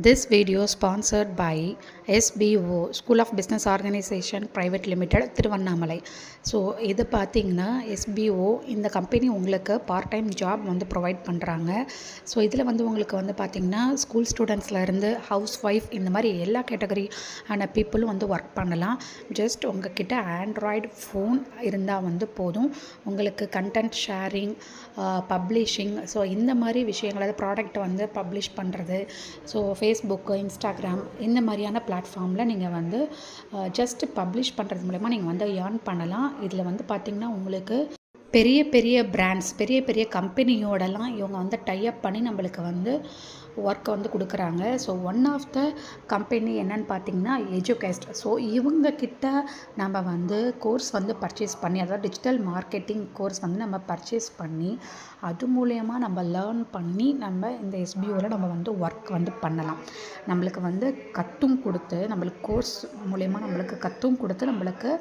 This video sponsored by SBO School of Business Organization Private Limited Tiruvannamalai. So இது பார்த்திங்கன்னா SBO இந்த company உங்களுக்கு part time job வந்து provide பண்ணுறாங்க. ஸோ இதில் வந்து உங்களுக்கு வந்து பார்த்திங்கன்னா ஸ்கூல் ஸ்டூடெண்ட்ஸ்லேருந்து ஹவுஸ் ஒய்ஃப் இந்த மாதிரி எல்லா கேட்டகரி ஆன பீப்புளும் வந்து ஒர்க் பண்ணலாம். ஜஸ்ட் உங்ககிட்ட ஆண்ட்ராய்டு ஃபோன் இருந்தால் வந்து போதும். உங்களுக்கு கண்டென்ட் ஷேரிங், பப்ளிஷிங், ஸோ இந்த மாதிரி விஷயங்கள், அதாவது ப்ராடக்ட் வந்து பப்ளிஷ் பண்ணுறது, ஸோ ஃபேஸ்புக்கு, இன்ஸ்டாகிராம் இந்த மாதிரியான பிளாட்ஃபார்மில் நீங்கள் வந்து ஜஸ்ட் பப்ளிஷ் பண்ணுறது மூலமா நீங்கள் வந்து ஏர்ன் பண்ணலாம். இதில் வந்து பார்த்திங்கன்னா உங்களுக்கு பெரிய பெரிய பிராண்ட்ஸ், பெரிய பெரிய கம்பெனியோடலாம் இவங்க வந்து டைப் பண்ணி நம்மளுக்கு வந்து ஒர்க்கை வந்து கொடுக்குறாங்க. So one of the company என்னன்னு பார்த்தீங்கன்னா எஜுகேஸ்ட். ஸோ இவங்கக்கிட்ட நம்ம வந்து கோர்ஸ் வந்து பர்ச்சேஸ் பண்ணி, அதாவது டிஜிட்டல் மார்க்கெட்டிங் கோர்ஸ் வந்து நம்ம பர்ச்சேஸ் பண்ணி அது மூலயமா நம்ம லேர்ன் பண்ணி நம்ம இந்த SBOவில் நம்ம வந்து ஒர்க் வந்து பண்ணலாம். நம்மளுக்கு வந்து கற்றும் கொடுத்து, நம்மளுக்கு கோர்ஸ் மூலயமா நம்மளுக்கு கற்றும் கொடுத்து நம்மளுக்கு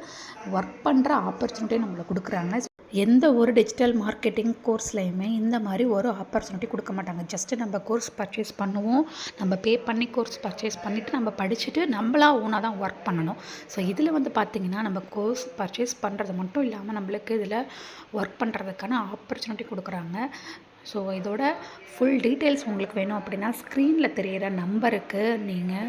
ஒர்க் பண்ணுற ஆப்பர்ச்சுனிட்டி நம்மளுக்கு கொடுக்குறாங்க. எந்த ஒரு டிஜிட்டல் மார்க்கெட்டிங் கோர்ஸ்லையுமே இந்த மாதிரி ஒரு ஆப்பர்ச்சுனிட்டி கொடுக்க மாட்டாங்க. ஜஸ்ட்டு நம்ம கோர்ஸ் பர்ச்சேஸ் பண்ணுவோம், நம்ம பே பண்ணி கோர்ஸ் பர்ச்சேஸ் பண்ணிவிட்டு நம்ம படிச்சுட்டு நம்மளா ஓனாக தான் ஒர்க் பண்ணணும். ஸோ இதில் வந்து பார்த்திங்கன்னா நம்ம கோர்ஸ் பர்ச்சேஸ் பண்ணுறது மட்டும் இல்லாமல் நம்மளுக்கு இதில் ஒர்க் பண்ணுறதுக்கான ஆப்பர்ச்சுனிட்டி கொடுக்குறாங்க. ஸோ இதோட ஃபுல் டீட்டெயில்ஸ் உங்களுக்கு வேணும் அப்படின்னா ஸ்க்ரீனில் தெரிகிற நம்பருக்கு நீங்கள்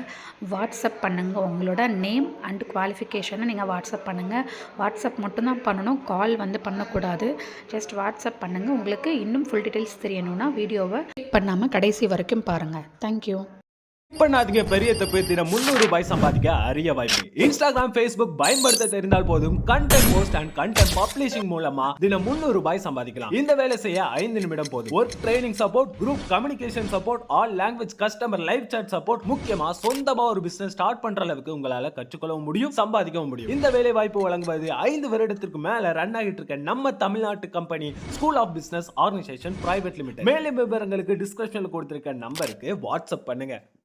வாட்ஸ்அப் பண்ணுங்கள். உங்களோட நேம் அண்ட் குவாலிஃபிகேஷனை நீங்கள் வாட்ஸ்அப் பண்ணுங்கள். வாட்ஸ்அப் மட்டும்தான் பண்ணணும், கால் வந்து பண்ணக்கூடாது. ஜஸ்ட் வாட்ஸ்அப் பண்ணுங்கள். உங்களுக்கு இன்னும் ஃபுல் டீட்டெயில்ஸ் தெரியணும்னா வீடியோவை கிளிக் பண்ணாமல் கடைசி வரைக்கும் பாருங்கள். தேங்க்யூ. பண்ணாதீங்க, பெரிய தப்பு. தினம் 300 ரூபாய் சம்பாதிக்க அரிய வாய்ப்பு. இன்ஸ்டாகிராம், ஃபேஸ்புக் பயன்படுத்த தெரிந்தால் போதும். Content post and content publishing மூலமா தினம் 300 ரூபாய் சம்பாதிக்கலாம். இந்த வேலை செய்ய 5 நிமிடம் போதும். Work training support, group communication support, all language customer live chat support, முக்கியமா சொந்தமா ஒரு பிசினஸ் ஸ்டார்ட் பண்ற அளவுக்கு உங்களால கற்றுக்கொள்ளவும் முடியும், சம்பாதிக்கவும் முடியும். இந்த வேலை வாய்ப்பு வழங்குவது 5 வருடத்திற்கு மேல ரன் ஆகிட்டு இருக்க நம்ம தமிழ்நாட்டு company school of business organisation private limited. மேலும் விவரங்களுக்கு டிஸ்கிரிப்ஷன்ல கொடுத்திருக்க நம்பருக்கு வாட்ஸ்அப் பண்ணுங்க.